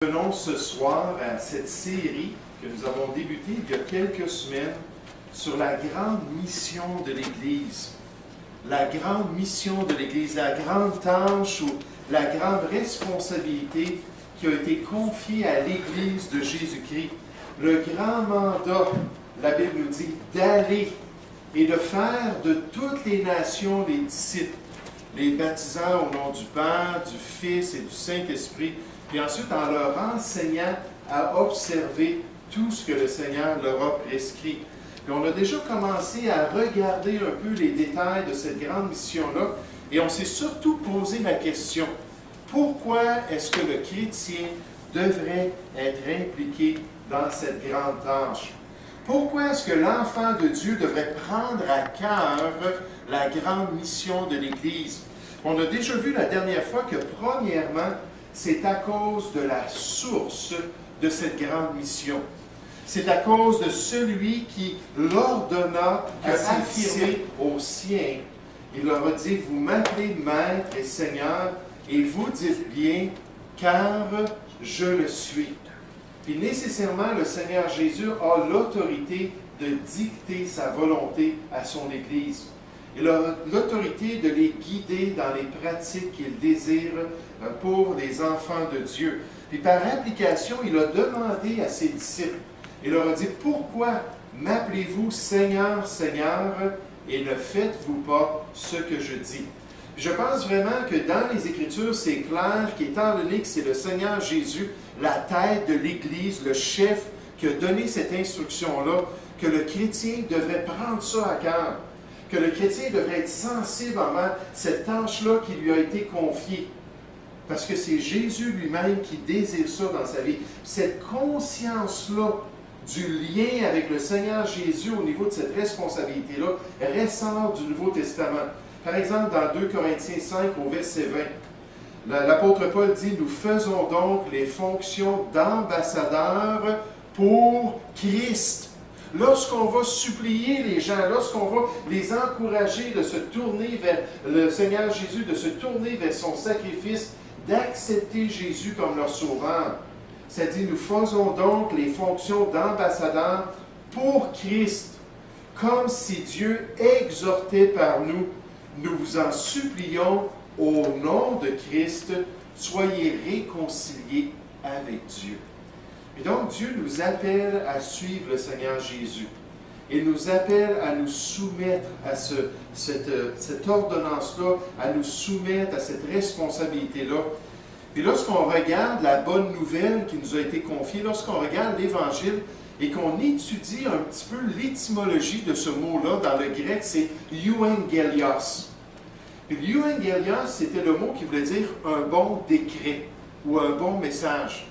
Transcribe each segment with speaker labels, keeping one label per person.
Speaker 1: Venons ce soir à cette série que nous avons débutée il y a quelques semaines sur la grande mission de l'Église. La grande mission de l'Église, la grande tâche ou la grande responsabilité qui a été confiée à l'Église de Jésus-Christ. Le grand mandat, la Bible nous dit, d'aller et de faire de toutes les nations les disciples, les baptisant au nom du Père, du Fils et du Saint-Esprit, puis ensuite en leur enseignant à observer tout ce que le Seigneur leur a prescrit. Puis on a déjà commencé à regarder un peu les détails de cette grande mission-là, et on s'est surtout posé la question, pourquoi est-ce que le chrétien devrait être impliqué dans cette grande tâche? Pourquoi est-ce que l'enfant de Dieu devrait prendre à cœur la grande mission de l'Église? On a déjà vu la dernière fois que, premièrement, c'est à cause de la source de cette grande mission. C'est à cause de celui qui l'ordonna d'affirmer aux siens. Il leur a dit, vous m'appelez Maître et Seigneur, et vous dites bien, car je le suis. Puis nécessairement, le Seigneur Jésus a l'autorité de dicter sa volonté à son Église. Il a l'autorité de les guider dans les pratiques qu'il désire pour les enfants de Dieu. Puis par application, il a demandé à ses disciples, il leur a dit, pourquoi m'appelez-vous Seigneur, Seigneur, et ne faites-vous pas ce que je dis? Je pense vraiment que dans les Écritures, c'est clair qu'étant donné que c'est le Seigneur Jésus, la tête de l'Église, le chef qui a donné cette instruction-là, que le chrétien devrait prendre ça à cœur, que le chrétien devrait être sensible envers cette tâche-là qui lui a été confiée. Parce que c'est Jésus lui-même qui désire ça dans sa vie. Cette conscience-là du lien avec le Seigneur Jésus au niveau de cette responsabilité-là ressort du Nouveau Testament. Par exemple, dans 2 Corinthiens 5, au verset 20, l'apôtre Paul dit, « Nous faisons donc les fonctions d'ambassadeurs pour Christ. » Lorsqu'on va supplier les gens, lorsqu'on va les encourager de se tourner vers le Seigneur Jésus, de se tourner vers son sacrifice, d'accepter Jésus comme leur sauveur. Ça dit, nous faisons donc les fonctions d'ambassadeurs pour Christ, comme si Dieu exhortait par nous. Nous vous en supplions au nom de Christ, soyez réconciliés avec Dieu. Et donc, Dieu nous appelle à suivre le Seigneur Jésus. Il nous appelle à nous soumettre à cette ordonnance-là, à nous soumettre à cette responsabilité-là. Et lorsqu'on regarde la bonne nouvelle qui nous a été confiée, lorsqu'on regarde l'Évangile et qu'on étudie un petit peu l'étymologie de ce mot-là, dans le grec, c'est euangelios. Et euangelios, c'était le mot qui voulait dire un bon décret ou un bon message.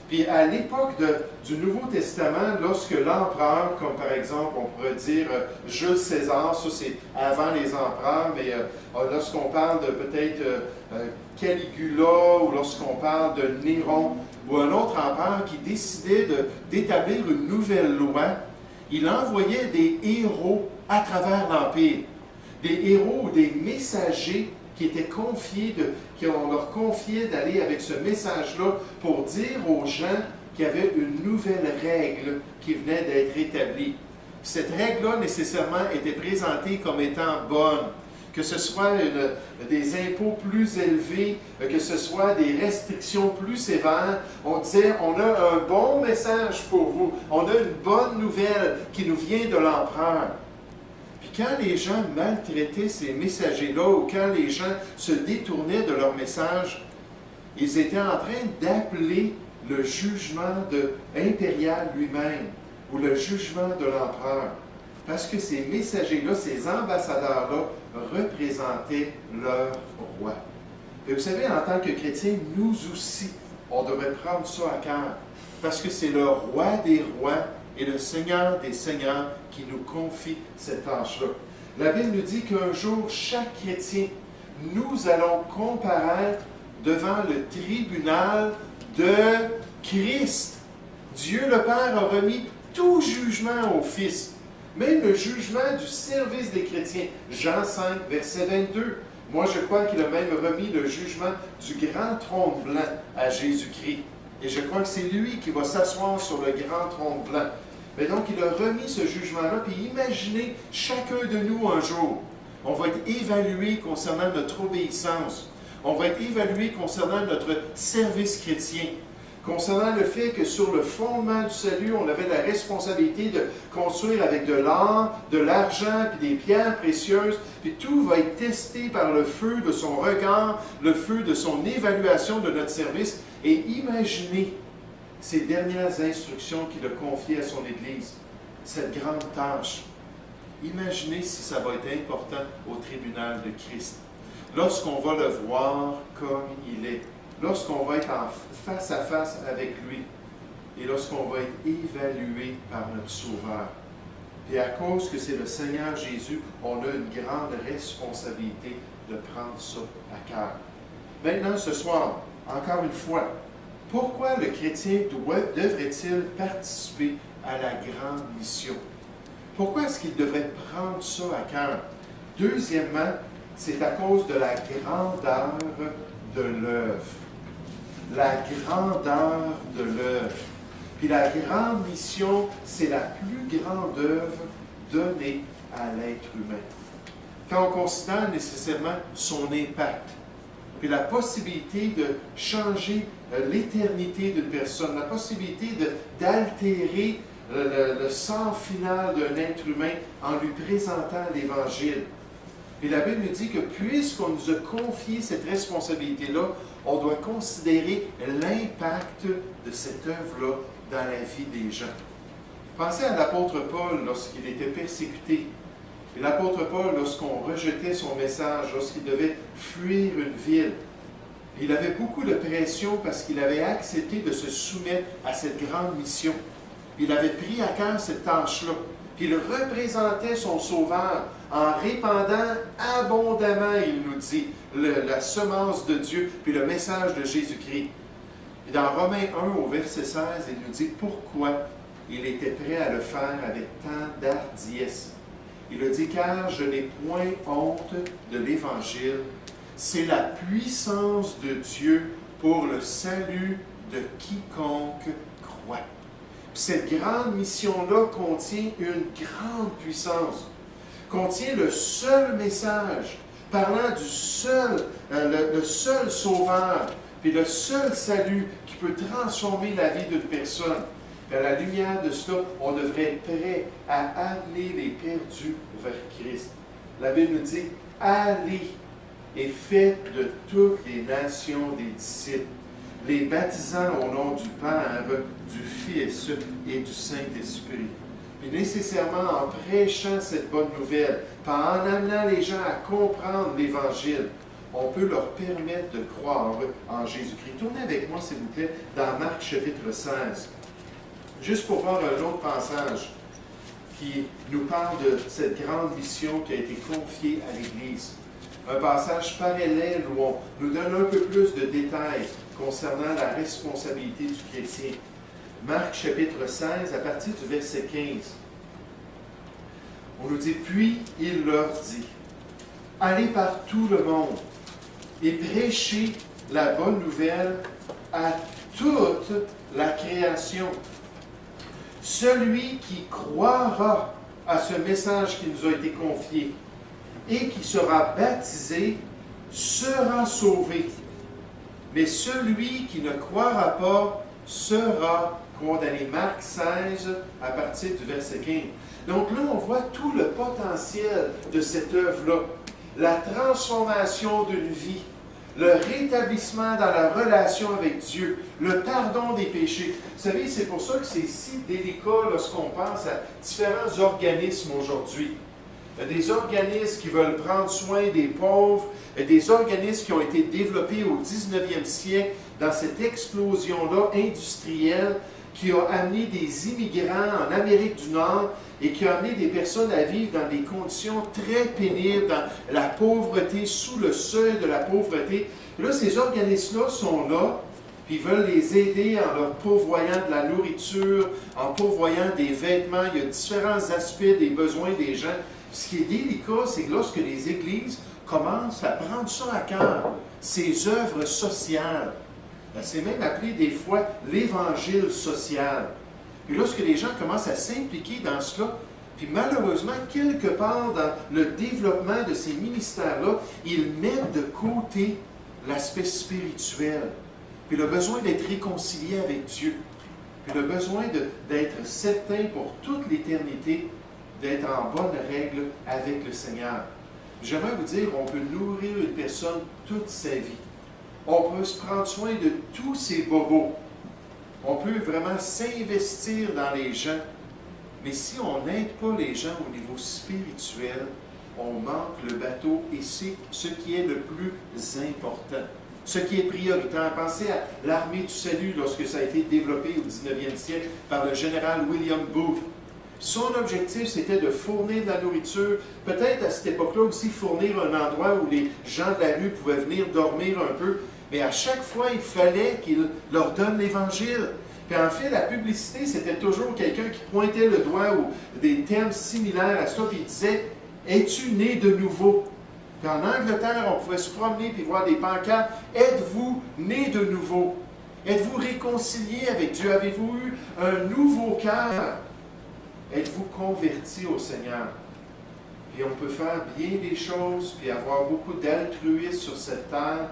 Speaker 1: Puis à l'époque du Nouveau Testament, lorsque l'empereur, comme par exemple on pourrait dire Jules César, ça c'est avant les empereurs, mais lorsqu'on parle de peut-être Caligula ou lorsqu'on parle de Néron ou un autre empereur qui décidait d'établir une nouvelle loi, il envoyait des héros à travers l'Empire. Des héros ou des messagers qui étaient confiés, qu'on leur confiait d'aller avec ce message-là pour dire aux gens qu'il y avait une nouvelle règle qui venait d'être établie. Cette règle-là, nécessairement, était présentée comme étant bonne. Que ce soit des impôts plus élevés, que ce soit des restrictions plus sévères, on disait, on a un bon message pour vous, on a une bonne nouvelle qui nous vient de l'empereur. Puis quand les gens maltraitaient ces messagers-là, ou quand les gens se détournaient de leur message, ils étaient en train d'appeler le jugement impérial lui-même, ou le jugement de l'empereur. Parce que ces messagers-là, ces ambassadeurs-là, représentaient leur roi. Et vous savez, en tant que chrétiens, nous aussi, on devrait prendre ça à cœur. Parce que c'est le roi des rois et le Seigneur des seigneurs qui nous confie cette tâche-là. La Bible nous dit qu'un jour, chaque chrétien, nous allons comparaître devant le tribunal de Christ. Dieu le Père a remis tout jugement au Fils, même le jugement du service des chrétiens. Jean 5, verset 22. Moi, je crois qu'il a même remis le jugement du grand trône blanc à Jésus-Christ. Et je crois que c'est lui qui va s'asseoir sur le grand trône blanc. Mais donc, il a remis ce jugement-là, puis imaginez chacun de nous un jour. On va être évalué concernant notre obéissance. On va être évalué concernant notre service chrétien. Concernant le fait que sur le fondement du salut, on avait la responsabilité de construire avec de l'or, de l'argent, puis des pierres précieuses, puis tout va être testé par le feu de son regard, le feu de son évaluation de notre service. Et imaginez ces dernières instructions qu'il a confiées à son Église, cette grande tâche. Imaginez si ça va être important au tribunal de Christ. Lorsqu'on va le voir comme il est, lorsqu'on va être en face à face avec lui, et lorsqu'on va être évalué par notre Sauveur. Et à cause que c'est le Seigneur Jésus, on a une grande responsabilité de prendre ça à cœur. Maintenant, ce soir, encore une fois, pourquoi le chrétien devrait-il participer à la grande mission? Pourquoi est-ce qu'il devrait prendre ça à cœur? Deuxièmement, c'est à cause de la grandeur de l'œuvre. La grandeur de l'œuvre. Puis la grande mission, c'est la plus grande œuvre donnée à l'être humain. Quand on considère nécessairement son impact, puis la possibilité de changer l'éternité d'une personne, la possibilité d'altérer le sort final d'un être humain en lui présentant l'Évangile. Et la Bible nous dit que puisqu'on nous a confié cette responsabilité-là, on doit considérer l'impact de cette œuvre-là dans la vie des gens. Pensez à l'apôtre Paul lorsqu'il était persécuté. Et l'apôtre Paul, lorsqu'on rejetait son message, lorsqu'il devait fuir une ville, il avait beaucoup de pression parce qu'il avait accepté de se soumettre à cette grande mission. Il avait pris à cœur cette tâche-là. Puis il représentait son Sauveur en répandant abondamment, il nous dit, la semence de Dieu, puis le message de Jésus-Christ. Et dans Romains 1, au verset 16, il nous dit pourquoi il était prêt à le faire avec tant d'hardiesse. Il a dit, car je n'ai point honte de l'Évangile, c'est la puissance de Dieu pour le salut de quiconque croit. Puis cette grande mission-là contient une grande puissance, contient le seul message, parlant du seul, le seul sauveur, puis le seul salut qui peut transformer la vie d'une personne. Et à la lumière de cela, on devrait être prêt à amener les perdus vers Christ. La Bible nous dit, allez et faites de toutes les nations des disciples, les baptisant au nom du Père, du Fils et du Saint-Esprit. Et nécessairement en prêchant cette bonne nouvelle, en amenant les gens à comprendre l'Évangile, on peut leur permettre de croire en Jésus-Christ. Tournez avec moi, s'il vous plaît, dans Marc chapitre 16. Juste pour voir un autre passage qui nous parle de cette grande mission qui a été confiée à l'Église. Un passage parallèle où on nous donne un peu plus de détails concernant la responsabilité du chrétien. Marc chapitre 16, à partir du verset 15. On nous dit, puis il leur dit, allez par tout le monde et prêchez la bonne nouvelle à toute la création. Celui qui croira à ce message qui nous a été confié et qui sera baptisé sera sauvé. Mais celui qui ne croira pas sera condamné. Marc 16, à partir du verset 15. Donc là, on voit tout le potentiel de cette œuvre-là. La transformation d'une vie, le rétablissement dans la relation avec Dieu, le pardon des péchés. Vous savez, c'est pour ça que c'est si délicat lorsqu'on pense à différents organismes aujourd'hui. Des organismes qui veulent prendre soin des pauvres, des organismes qui ont été développés au 19e siècle dans cette explosion-là industrielle qui a amené des immigrants en Amérique du Nord et qui a amené des personnes à vivre dans des conditions très pénibles, dans la pauvreté, sous le seuil de la pauvreté. Et là, ces organismes-là sont là, puis ils veulent les aider en leur pourvoyant de la nourriture, en pourvoyant des vêtements. Il y a différents aspects des besoins des gens. Ce qui est délicat, c'est que lorsque les églises commencent à prendre ça à cœur, ces œuvres sociales, C'est même appelé des fois l'évangile social. Puis lorsque les gens commencent à s'impliquer dans cela, puis malheureusement, quelque part dans le développement de ces ministères-là, ils mettent de côté l'aspect spirituel, puis le besoin d'être réconcilié avec Dieu, puis le besoin d'être certain pour toute l'éternité, d'être en bonne règle avec le Seigneur. J'aimerais vous dire, on peut nourrir une personne toute sa vie. On peut se prendre soin de tous ses bobos. On peut vraiment s'investir dans les gens. Mais si on n'aide pas les gens au niveau spirituel, on manque le bateau et c'est ce qui est le plus important. Ce qui est prioritaire. Pensez à l'armée du salut lorsque ça a été développé au 19e siècle par le général William Booth. Son objectif, c'était de fournir de la nourriture, peut-être à cette époque-là aussi fournir un endroit où les gens de la rue pouvaient venir dormir un peu, mais à chaque fois, il fallait qu'il leur donne l'Évangile. Puis en fait, la publicité, c'était toujours quelqu'un qui pointait le doigt ou des thèmes similaires à ça, puis il disait « Es-tu né de nouveau? » Puis en Angleterre, on pouvait se promener puis voir des pancartes « Êtes-vous né de nouveau? Êtes-vous réconcilié avec Dieu? Avez-vous eu un nouveau cœur? Êtes-vous converti au Seigneur? » Puis on peut faire bien des choses, puis avoir beaucoup d'altruisme sur cette terre,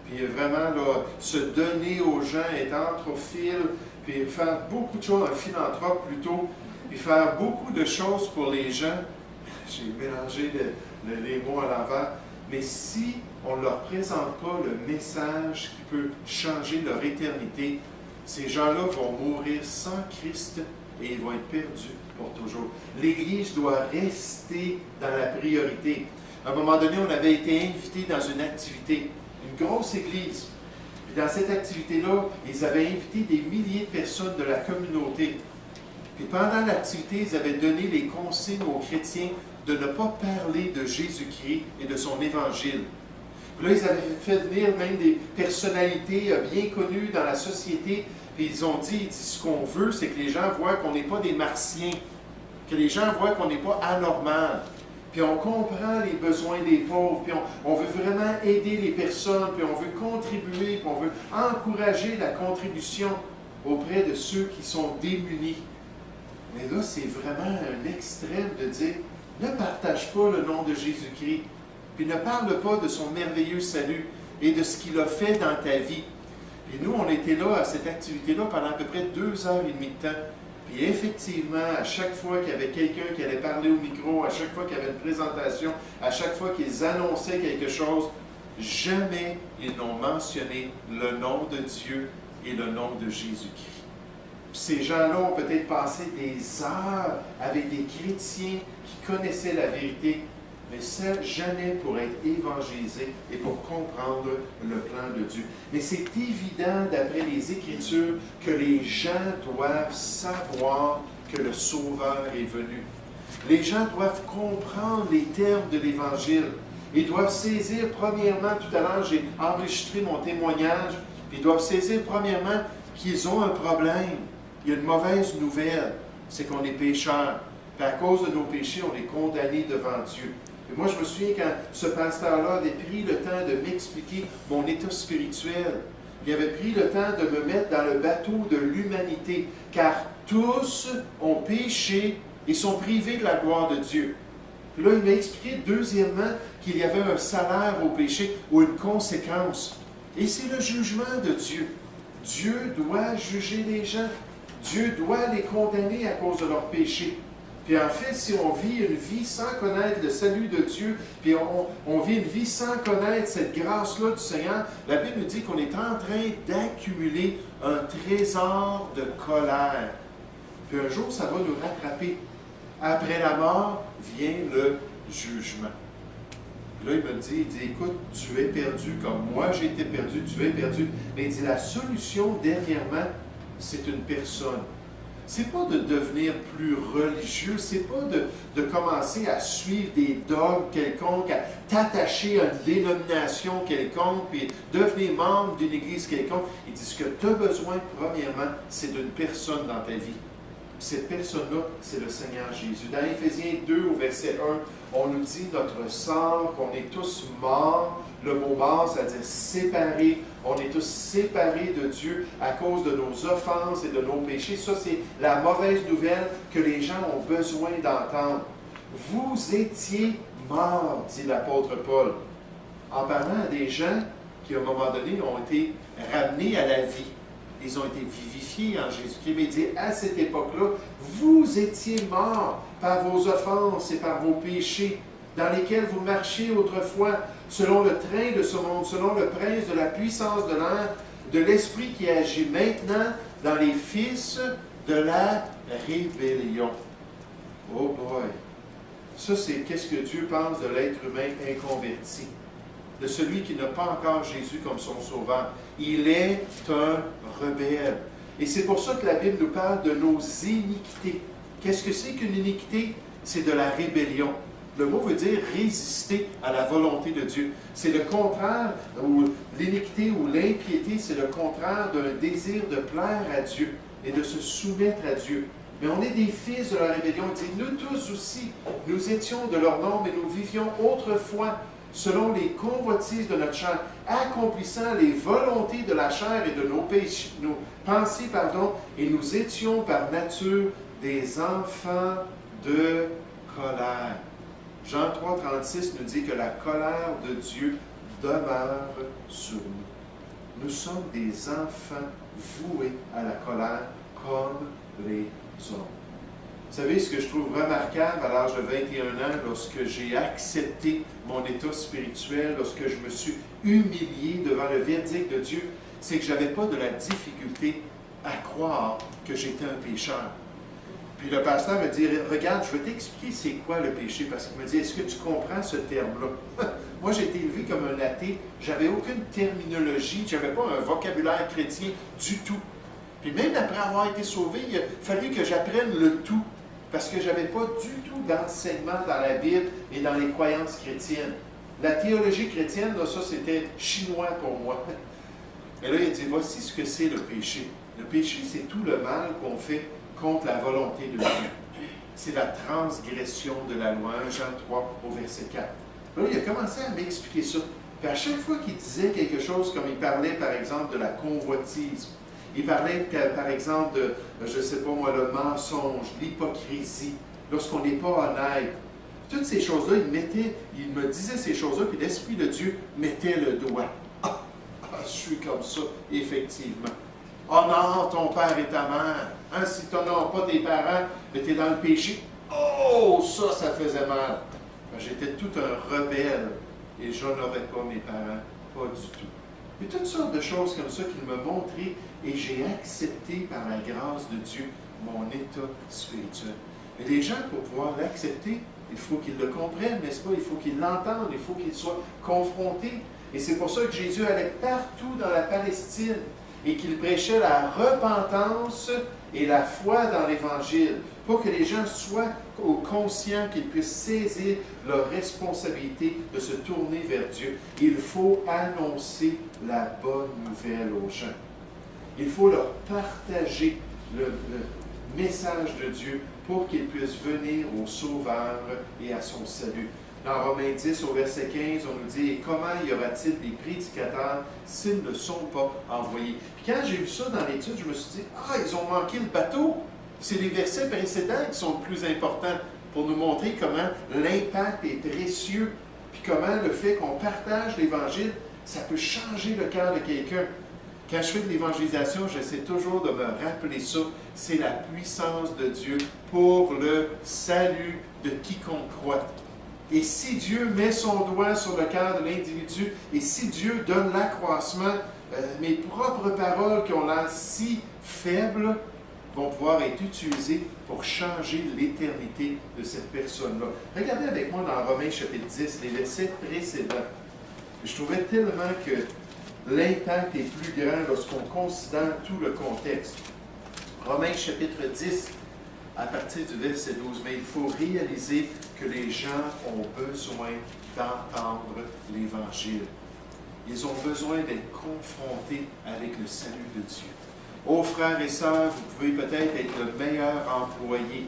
Speaker 1: puis vraiment là, se donner aux gens, être anthrophile, puis faire beaucoup de choses, un philanthrope plutôt, puis faire beaucoup de choses pour les gens. J'ai mélangé les mots à l'envers. Mais si on ne leur présente pas le message qui peut changer leur éternité, ces gens-là vont mourir sans Christ et ils vont être perdus pour toujours. L'Église doit rester dans la priorité. À un moment donné, on avait été invités dans une activité, une grosse église. Puis dans cette activité-là, ils avaient invité des milliers de personnes de la communauté. Puis pendant l'activité, ils avaient donné les consignes aux chrétiens de ne pas parler de Jésus-Christ et de son évangile. Puis là, ils avaient fait venir même des personnalités bien connues dans la société. Puis ils ont dit, ce qu'on veut, c'est que les gens voient qu'on n'est pas des martiens, que les gens voient qu'on n'est pas anormal. Puis on comprend les besoins des pauvres, puis on veut vraiment aider les personnes, puis on veut contribuer, puis on veut encourager la contribution auprès de ceux qui sont démunis. Mais là, c'est vraiment un extrême de dire, ne partage pas le nom de Jésus-Christ, puis ne parle pas de son merveilleux salut et de ce qu'il a fait dans ta vie. Puis nous, on était là à cette activité-là pendant à peu près 2h30 de temps. Puis effectivement, à chaque fois qu'il y avait quelqu'un qui allait parler au micro, à chaque fois qu'il y avait une présentation, à chaque fois qu'ils annonçaient quelque chose, jamais ils n'ont mentionné le nom de Dieu et le nom de Jésus-Christ. Puis ces gens-là ont peut-être passé des heures avec des chrétiens qui connaissaient la vérité, mais ça jamais pour être évangélisé et pour comprendre le plan de Dieu. Mais c'est évident, d'après les Écritures, que les gens doivent savoir que le Sauveur est venu. Les gens doivent comprendre les termes de l'Évangile. Ils doivent saisir, premièrement, tout à l'heure, j'ai enregistré mon témoignage, ils doivent saisir, premièrement, qu'ils ont un problème. Il y a une mauvaise nouvelle, c'est qu'on est pécheurs. Puis à cause de nos péchés, on est condamnés devant Dieu. Et moi, je me souviens quand ce pasteur-là avait pris le temps de m'expliquer mon état spirituel. Il avait pris le temps de me mettre dans le bateau de l'humanité, car tous ont péché et sont privés de la gloire de Dieu. Puis là, il m'a expliqué, deuxièmement, qu'il y avait un salaire au péché ou une conséquence. Et c'est le jugement de Dieu. Dieu doit juger les gens. Dieu doit les condamner à cause de leur péché. Puis en fait, si on vit une vie sans connaître le salut de Dieu, puis on vit une vie sans connaître cette grâce-là du Seigneur, la Bible nous dit qu'on est en train d'accumuler un trésor de colère. Puis un jour, ça va nous rattraper. Après la mort vient le jugement. Puis là, il dit, écoute, tu es perdu comme moi j'ai été perdu, tu es perdu. Mais il dit, la solution, dernièrement, c'est une personne. C'est pas de devenir plus religieux, c'est pas de commencer à suivre des dogmes quelconques, à t'attacher à une dénomination quelconque, puis devenir membre d'une église quelconque. Il dit, ce que tu as besoin, premièrement, c'est d'une personne dans ta vie. Cette personne-là, c'est le Seigneur Jésus. Dans Éphésiens 2, au verset 1, on nous dit notre sort, qu'on est tous morts Le mot mort, c'est-à-dire séparé. On est tous séparés de Dieu à cause de nos offenses et de nos péchés. Ça, c'est la mauvaise nouvelle que les gens ont besoin d'entendre. Vous étiez morts, dit l'apôtre Paul, en parlant à des gens qui, à un moment donné, ont été ramenés à la vie. Ils ont été vivifiés en Jésus-Christ. Mais il dit, à cette époque-là, vous étiez morts par vos offenses et par vos péchés, dans lesquels vous marchiez autrefois, selon le train de ce monde, selon le prince de la puissance de l'air, de l'esprit qui agit maintenant dans les fils de la rébellion. Oh boy! Ça, c'est qu'est-ce que Dieu pense de l'être humain inconverti, de celui qui n'a pas encore Jésus comme son sauveur. Il est un rebelle. Et c'est pour ça que la Bible nous parle de nos iniquités. Qu'est-ce que c'est qu'une iniquité? C'est de la rébellion. Le mot veut dire résister à la volonté de Dieu. C'est le contraire, ou l'iniquité ou l'impiété, c'est le contraire d'un désir de plaire à Dieu et de se soumettre à Dieu. Mais on est des fils de la rébellion. Il dit, nous tous aussi, nous étions de leur nombre et nous vivions autrefois selon les convoitises de notre chair, accomplissant les volontés de la chair et de nos péchés, nos pensées, et nous étions par nature des enfants de colère. Jean 3, 36 nous dit que la colère de Dieu demeure sur nous. Nous sommes des enfants voués à la colère comme les hommes. Vous savez ce que je trouve remarquable à l'âge de 21 ans, lorsque j'ai accepté mon état spirituel, lorsque je me suis humilié devant le verdict de Dieu, c'est que je n'avais pas de la difficulté à croire que j'étais un pécheur. Puis le pasteur me dit, regarde, je vais t'expliquer c'est quoi le péché, parce qu'il me dit, est-ce que tu comprends ce terme-là? Moi, j'ai été élevé comme un athée, j'avais aucune terminologie, je n'avais pas un vocabulaire chrétien du tout. Puis même après avoir été sauvé, il a fallu que j'apprenne le tout, parce que je n'avais pas du tout d'enseignement dans la Bible et dans les croyances chrétiennes. La théologie chrétienne, là, ça c'était chinois pour moi. Et là, il a dit, voici ce que c'est le péché. Le péché, c'est tout le mal qu'on fait contre la volonté de Dieu. C'est la transgression de la loi. 1 Jean 3 au verset 4. Là, il a commencé à m'expliquer ça. Puis à chaque fois qu'il disait quelque chose, comme il parlait par exemple de la convoitise, il parlait par exemple de, je ne sais pas moi, le mensonge, l'hypocrisie, lorsqu'on n'est pas honnête. Toutes ces choses-là, il me disait ces choses-là, puis l'Esprit de Dieu mettait le doigt. Je suis comme ça, effectivement. Honore ton père et ta mère. Hein, si tu n'honores pas tes parents, mais tu es dans le péché. Oh, ça faisait mal. J'étais tout un rebelle et je n'honorais pas mes parents, pas du tout. Mais toutes sortes de choses comme ça qu'il m'a montré et j'ai accepté par la grâce de Dieu mon état spirituel. Mais les gens, pour pouvoir l'accepter, il faut qu'ils le comprennent, n'est-ce pas? Il faut qu'ils l'entendent, il faut qu'ils soient confrontés. Et c'est pour ça que Jésus allait partout dans la Palestine et qu'il prêchait la repentance et la foi dans l'Évangile, pour que les gens soient conscients qu'ils puissent saisir leur responsabilité de se tourner vers Dieu. Il faut annoncer la bonne nouvelle aux gens. Il faut leur partager le message de Dieu pour qu'ils puissent venir au Sauveur et à son salut. Dans Romains 10, au verset 15, on nous dit « Et comment y aura-t-il des prédicateurs s'ils ne sont pas envoyés? » Puis quand j'ai vu ça dans l'étude, je me suis dit « Ah, ils ont manqué le bateau! » C'est les versets précédents qui sont le plus importants pour nous montrer comment l'impact est précieux, puis comment le fait qu'on partage l'Évangile, ça peut changer le cœur de quelqu'un. Quand je fais de l'évangélisation, j'essaie toujours de me rappeler ça. C'est la puissance de Dieu pour le salut de quiconque croit. Et si Dieu met son doigt sur le cœur de l'individu, et si Dieu donne l'accroissement, mes propres paroles qui ont l'air si faibles vont pouvoir être utilisées pour changer l'éternité de cette personne-là. Regardez avec moi dans Romains chapitre 10, les versets précédents. Je trouvais tellement que l'impact est plus grand lorsqu'on considère tout le contexte. Romains chapitre 10, à partir du verset 12, mais il faut réaliser que les gens ont besoin d'entendre l'Évangile. Ils ont besoin d'être confrontés avec le salut de Dieu. Oh, frères et sœurs, vous pouvez peut-être être le meilleur employé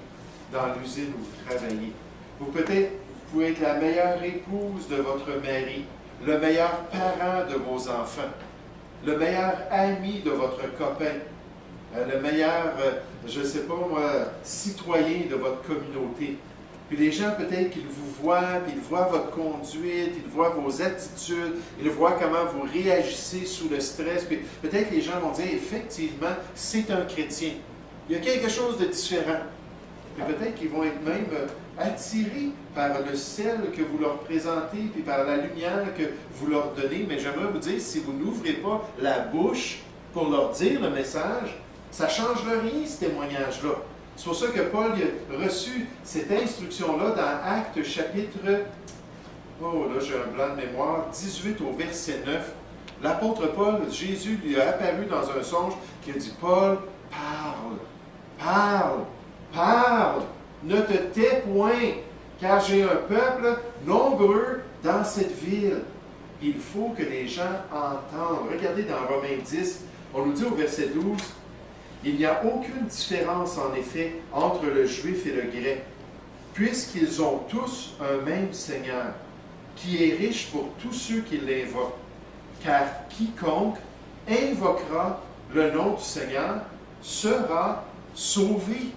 Speaker 1: dans l'usine où vous travaillez. Vous pouvez être la meilleure épouse de votre mari le meilleur parent de vos enfants, le meilleur ami de votre copain, le meilleur, je ne sais pas moi, citoyen de votre communauté. Puis les gens, peut-être qu'ils vous voient, puis ils voient votre conduite, ils voient vos attitudes, ils voient comment vous réagissez sous le stress. Puis peut-être que les gens vont dire, effectivement, c'est un chrétien. Il y a quelque chose de différent. Puis peut-être qu'ils vont être même attirés par le sel que vous leur présentez, puis par la lumière que vous leur donnez. Mais j'aimerais vous dire, si vous n'ouvrez pas la bouche pour leur dire le message, ça ne change rien, ce témoignage-là. C'est pour ça que Paul a reçu cette instruction-là dans Actes chapitre, oh là j'ai un blanc de mémoire, 18 au verset 9. L'apôtre Paul, Jésus lui a apparu dans un songe qui a dit, Paul, parle, ne te tais point, car j'ai un peuple nombreux dans cette ville. Il faut que les gens entendent. Regardez dans Romains 10, on nous dit au verset 12, il n'y a aucune différence, en effet, entre le juif et le grec, puisqu'ils ont tous un même Seigneur, qui est riche pour tous ceux qui l'invoquent. Car quiconque invoquera le nom du Seigneur sera sauvé.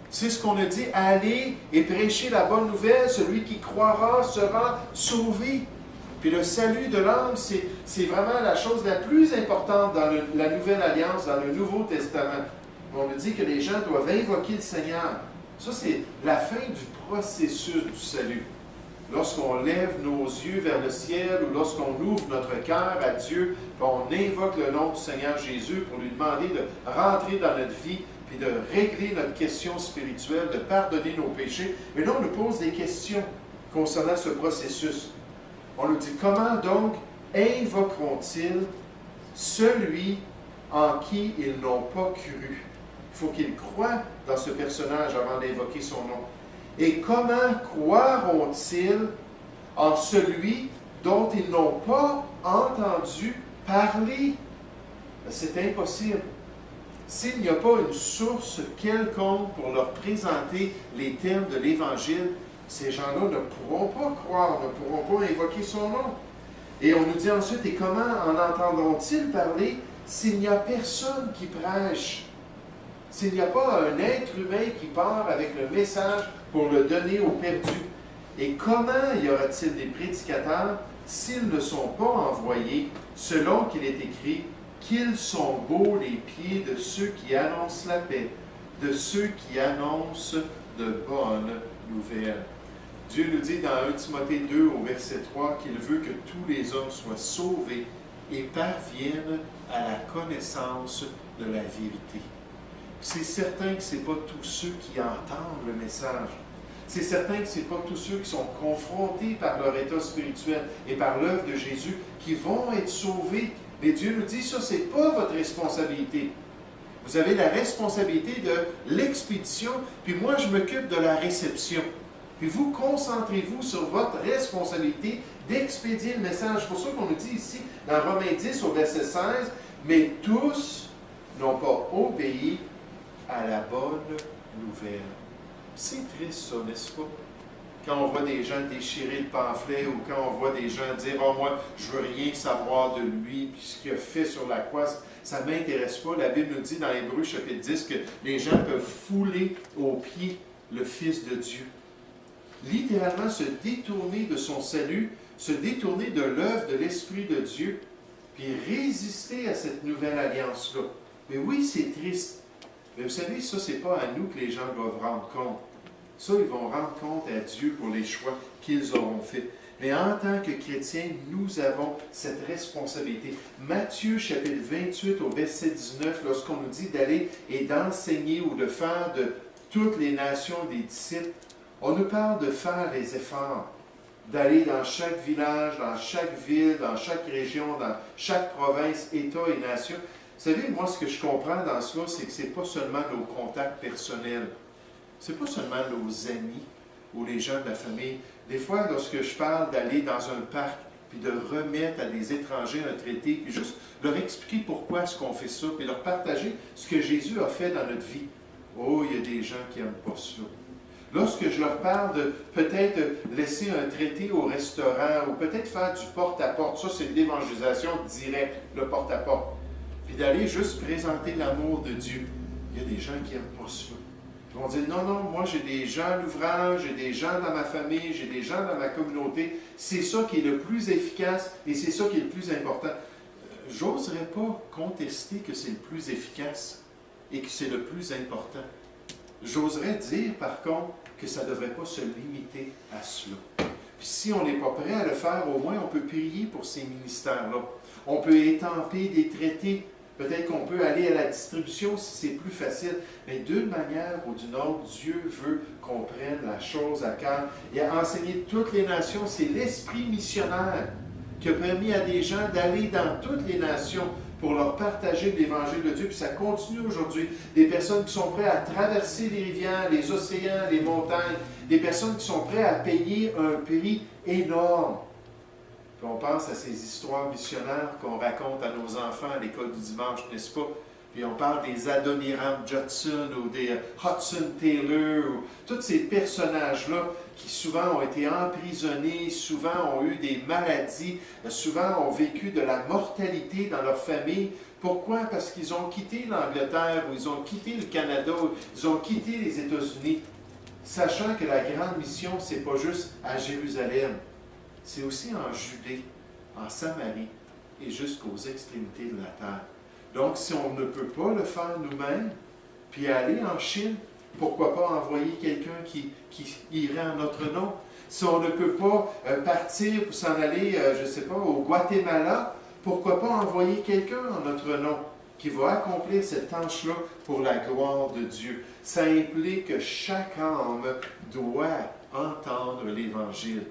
Speaker 1: C'est ce qu'on a dit, allez et prêchez la bonne nouvelle, celui qui croira sera sauvé. Puis le salut de l'âme, c'est vraiment la chose la plus importante dans la Nouvelle Alliance, dans le Nouveau Testament. On nous dit que les gens doivent invoquer le Seigneur. Ça, c'est la fin du processus du salut. Lorsqu'on lève nos yeux vers le ciel ou lorsqu'on ouvre notre cœur à Dieu, on invoque le nom du Seigneur Jésus pour lui demander de rentrer dans notre vie puis de régler notre question spirituelle, de pardonner nos péchés. Mais là, on nous pose des questions concernant ce processus. On nous dit, comment donc invoqueront-ils celui en qui ils n'ont pas cru? Il faut qu'ils croient dans ce personnage avant d'invoquer son nom. Et comment croiront-ils en celui dont ils n'ont pas entendu parler? C'est impossible. S'il n'y a pas une source quelconque pour leur présenter les thèmes de l'Évangile, ces gens-là ne pourront pas croire, ne pourront pas invoquer son nom. Et on nous dit ensuite, et comment en entendront-ils parler s'il n'y a personne qui prêche? S'il n'y a pas un être humain qui part avec le message pour le donner aux perdus? Et comment y aura-t-il des prédicateurs s'ils ne sont pas envoyés, selon qu'il est écrit, qu'ils sont beaux les pieds de ceux qui annoncent la paix, de ceux qui annoncent de bonnes nouvelles. Dieu nous dit dans 1 Timothée 2 au verset 3 qu'il veut que tous les hommes soient sauvés et parviennent à la connaissance de la vérité. C'est certain que ce n'est pas tous ceux qui entendent le message. C'est certain que ce n'est pas tous ceux qui sont confrontés par leur état spirituel et par l'œuvre de Jésus qui vont être sauvés. Mais Dieu nous dit, ça, ce n'est pas votre responsabilité. Vous avez la responsabilité de l'expédition, puis moi, je m'occupe de la réception. Puis vous, concentrez-vous sur votre responsabilité d'expédier le message. C'est pour ça qu'on nous dit ici, dans Romains 10, au verset 16, « Mais tous n'ont pas obéi à la bonne nouvelle. » C'est triste, ça, n'est-ce pas? Quand on voit des gens déchirer le pamphlet ou quand on voit des gens dire « Oh, moi, je veux rien savoir de lui, puis ce qu'il a fait sur la croix, ça ne m'intéresse pas. » La Bible nous dit dans Hébreux chapitre 10 que les gens peuvent fouler aux pieds le Fils de Dieu. Littéralement se détourner de son salut, se détourner de l'œuvre de l'Esprit de Dieu, puis résister à cette nouvelle alliance-là. Mais oui, c'est triste. Mais vous savez, ça, ce n'est pas à nous que les gens doivent rendre compte. Ça, ils vont rendre compte à Dieu pour les choix qu'ils auront faits. Mais en tant que chrétiens, nous avons cette responsabilité. Matthieu, chapitre 28, au verset 19, lorsqu'on nous dit d'aller et d'enseigner ou de faire de toutes les nations des disciples, on nous parle de faire les efforts, d'aller dans chaque village, dans chaque ville, dans chaque région, dans chaque province, État et nation. Vous savez, moi, ce que je comprends dans cela, c'est que ce n'est pas seulement nos contacts personnels. Ce n'est pas seulement nos amis ou les gens de la famille. Des fois, lorsque je parle d'aller dans un parc, puis de remettre à des étrangers un traité, puis juste leur expliquer pourquoi est-ce qu'on fait ça, puis leur partager ce que Jésus a fait dans notre vie. Oh, il y a des gens qui n'aiment pas ça. Lorsque je leur parle de peut-être laisser un traité au restaurant ou peut-être faire du porte-à-porte, ça c'est de l'évangélisation directe, le porte-à-porte, puis d'aller juste présenter l'amour de Dieu. Il y a des gens qui n'aiment pas ça. Ils vont dire, non, non, moi j'ai des gens à l'ouvrage, j'ai des gens dans ma famille, j'ai des gens dans ma communauté. C'est ça qui est le plus efficace et c'est ça qui est le plus important. J'oserais pas contester que c'est le plus efficace et que c'est le plus important. J'oserais dire, par contre, que ça ne devrait pas se limiter à cela. Puis si on n'est pas prêt à le faire, au moins on peut prier pour ces ministères-là. On peut étamper des traités. Peut-être qu'on peut aller à la distribution si c'est plus facile. Mais d'une manière ou d'une autre, Dieu veut qu'on prenne la chose à cœur. Il a enseigné toutes les nations. C'est l'esprit missionnaire qui a permis à des gens d'aller dans toutes les nations pour leur partager l'Évangile de Dieu. Puis ça continue aujourd'hui. Des personnes qui sont prêtes à traverser les rivières, les océans, les montagnes. Des personnes qui sont prêtes à payer un prix énorme. Puis on pense à ces histoires missionnaires qu'on raconte à nos enfants à l'école du dimanche, n'est-ce pas? Puis on parle des Adoniram Judson ou des Hudson Taylor, ou tous ces personnages-là qui souvent ont été emprisonnés, souvent ont eu des maladies, souvent ont vécu de la mortalité dans leur famille. Pourquoi? Parce qu'ils ont quitté l'Angleterre, ou ils ont quitté le Canada, ou ils ont quitté les États-Unis, sachant que la grande mission, ce n'est pas juste à Jérusalem, c'est aussi en Judée, en Samarie et jusqu'aux extrémités de la terre. Donc, si on ne peut pas le faire nous-mêmes, puis aller en Chine, pourquoi pas envoyer quelqu'un qui irait en notre nom? Si on ne peut pas partir pour s'en aller, je ne sais pas, au Guatemala, pourquoi pas envoyer quelqu'un en notre nom qui va accomplir cette tâche-là pour la gloire de Dieu? Ça implique que chaque âme doit entendre l'Évangile.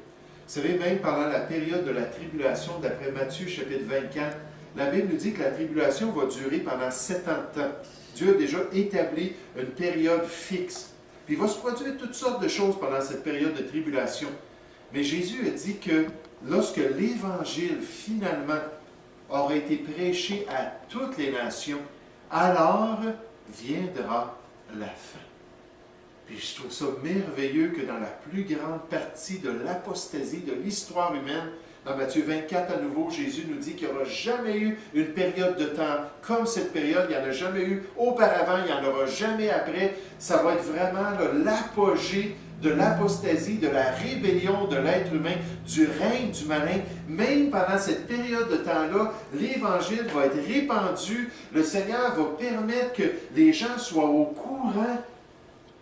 Speaker 1: Vous savez, même pendant la période de la tribulation, d'après Matthieu chapitre 24, la Bible nous dit que la tribulation va durer pendant 7 ans de temps. Dieu a déjà établi une période fixe. Puis il va se produire toutes sortes de choses pendant cette période de tribulation. Mais Jésus a dit que lorsque l'Évangile, finalement, aura été prêché à toutes les nations, alors viendra la fin. Puis je trouve ça merveilleux que dans la plus grande partie de l'apostasie de l'histoire humaine, dans Matthieu 24, à nouveau, Jésus nous dit qu'il n'y aura jamais eu une période de temps comme cette période. Il n'y en a jamais eu auparavant, il n'y en aura jamais après. Ça va être vraiment l'apogée de l'apostasie, de la rébellion de l'être humain, du règne du malin. Même pendant cette période de temps-là, l'Évangile va être répandu. Le Seigneur va permettre que les gens soient au courant.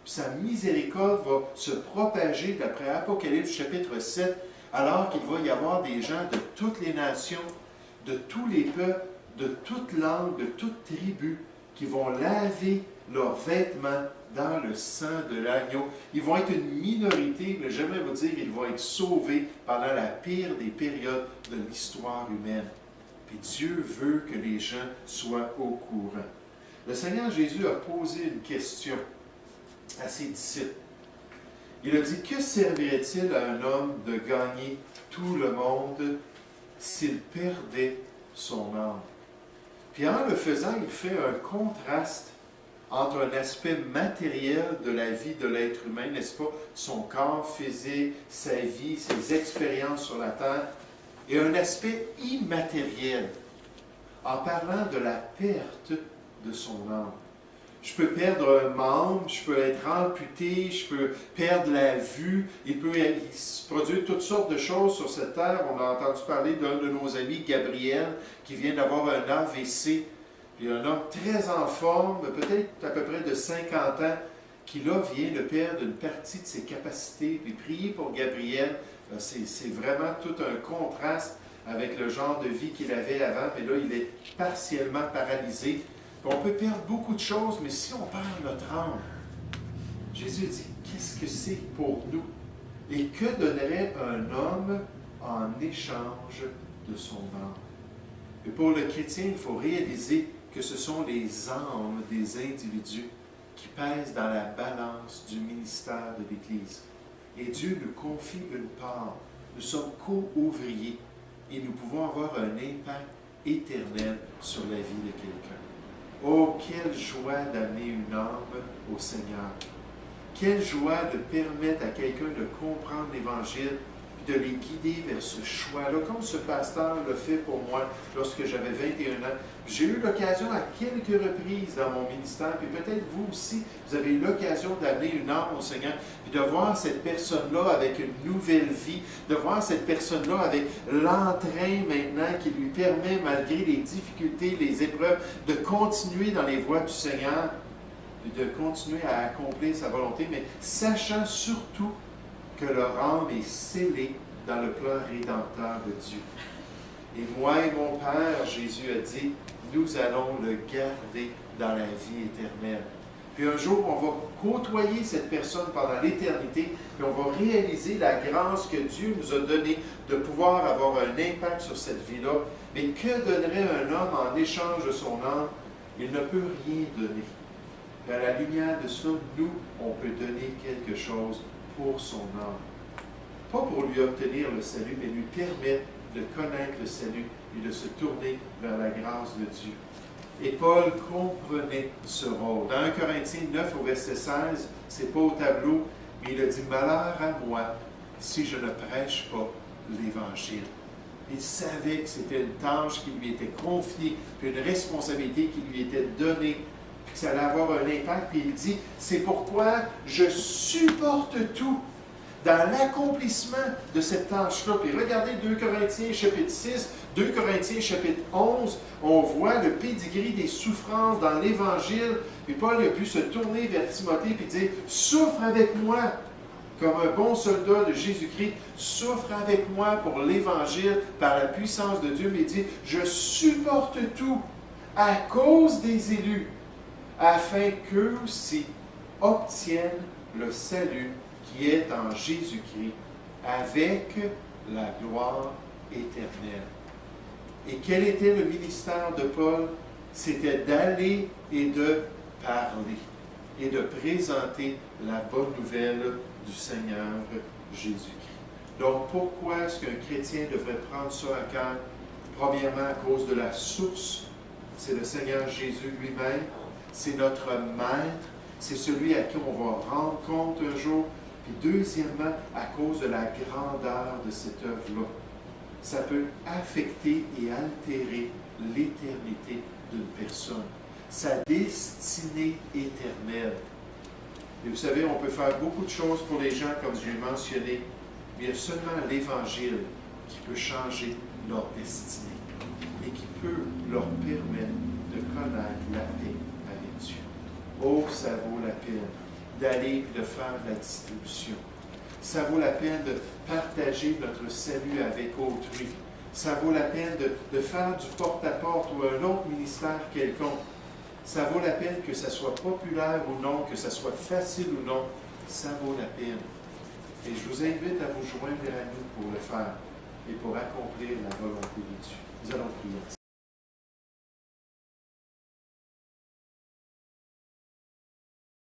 Speaker 1: Sa miséricorde va se propager d'après Apocalypse chapitre 7, alors qu'il va y avoir des gens de toutes les nations, de tous les peuples, de toutes langues, de toutes tribus, qui vont laver leurs vêtements dans le sang de l'agneau. Ils vont être une minorité, mais jamais vous dire qu'ils vont être sauvés pendant la pire des périodes de l'histoire humaine. Puis Dieu veut que les gens soient au courant. Le Seigneur Jésus a posé une question à ses disciples. Il a dit, que servirait-il à un homme de gagner tout le monde s'il perdait son âme? Puis en le faisant, il fait un contraste entre un aspect matériel de la vie de l'être humain, n'est-ce pas? Son corps physique, sa vie, ses expériences sur la terre, et un aspect immatériel, en parlant de la perte de son âme. Je peux perdre un membre, je peux être amputé, je peux perdre la vue. Il se produire toutes sortes de choses sur cette terre. On a entendu parler d'un de nos amis, Gabriel, qui vient d'avoir un AVC. Puis un homme très en forme, peut-être à peu près de 50 ans, qui là vient de perdre une partie de ses capacités. Puis prier pour Gabriel, c'est vraiment tout un contraste avec le genre de vie qu'il avait avant. Puis là, il est partiellement paralysé. On peut perdre beaucoup de choses, mais si on perd notre âme, Jésus dit, qu'est-ce que c'est pour nous? Et que donnerait un homme en échange de son âme? Et pour le chrétien, il faut réaliser que ce sont les âmes des individus qui pèsent dans la balance du ministère de l'Église. Et Dieu nous confie une part. Nous sommes co-ouvriers et nous pouvons avoir un impact éternel sur la vie de quelqu'un. Oh, quelle joie d'amener une âme au Seigneur. quelle joie de permettre à quelqu'un de comprendre l'Évangile et de les guider vers ce choix-là, comme ce pasteur le fait pour moi lorsque j'avais 21 ans. J'ai eu l'occasion à quelques reprises dans mon ministère, puis peut-être vous aussi, vous avez eu l'occasion d'amener une âme au Seigneur, puis de voir cette personne-là avec une nouvelle vie, de voir cette personne-là avec l'entrain maintenant qui lui permet, malgré les difficultés, les épreuves, de continuer dans les voies du Seigneur, et de continuer à accomplir sa volonté, mais sachant surtout que leur âme est scellée dans le plan rédempteur de Dieu. Et moi et mon Père, Jésus a dit, nous allons le garder dans la vie éternelle. Puis un jour, on va côtoyer cette personne pendant l'éternité, puis on va réaliser la grâce que Dieu nous a donnée de pouvoir avoir un impact sur cette vie-là. Mais que donnerait un homme en échange de son âme? Il ne peut rien donner. Puis à la lumière de cela, nous, on peut donner quelque chose pour son âme. Pas pour lui obtenir le salut, mais lui permettre de connaître le salut et de se tourner vers la grâce de Dieu. Et Paul comprenait ce rôle. Dans 1 Corinthiens 9 au verset 16, c'est pas au tableau, mais il a dit « Malheur à moi si je ne prêche pas l'Évangile ». Il savait que c'était une tâche qui lui était confiée, puis une responsabilité qui lui était donnée, puis que ça allait avoir un impact. Puis il dit « C'est pourquoi je supporte tout ». Dans l'accomplissement de cette tâche-là. Puis regardez 2 Corinthiens chapitre 6, 2 Corinthiens chapitre 11, on voit le pédigree des souffrances dans l'Évangile. Puis Paul a pu se tourner vers Timothée et dire « Souffre avec moi, comme un bon soldat de Jésus-Christ, souffre avec moi pour l'Évangile par la puissance de Dieu. » Mais il dit « Je supporte tout à cause des élus, afin qu'eux aussi obtiennent le salut qui est en Jésus-Christ, avec la gloire éternelle. » Et quel était le ministère de Paul? C'était d'aller et de parler, et de présenter la bonne nouvelle du Seigneur Jésus-Christ. Donc, pourquoi est-ce qu'un chrétien devrait prendre ça à cœur? Premièrement, à cause de la source. C'est le Seigneur Jésus lui-même. C'est notre Maître. C'est celui à qui on va rendre compte un jour. Puis deuxièmement, à cause de la grandeur de cette œuvre-là. Ça peut affecter et altérer l'éternité d'une personne, sa destinée éternelle. Et vous savez, on peut faire beaucoup de choses pour les gens, comme j'ai mentionné, mais il y a seulement l'Évangile qui peut changer leur destinée et qui peut leur permettre de connaître la paix avec Dieu. Oh, ça vaut la peine d'aller et de faire de la distribution. Ça vaut la peine de partager notre salut avec autrui. Ça vaut la peine de faire du porte-à-porte ou un autre ministère quelconque. Ça vaut la peine que ça soit populaire ou non, que ça soit facile ou non. Ça vaut la peine. Et je vous invite à vous joindre à nous pour le faire et pour accomplir la volonté de Dieu. Nous allons prier.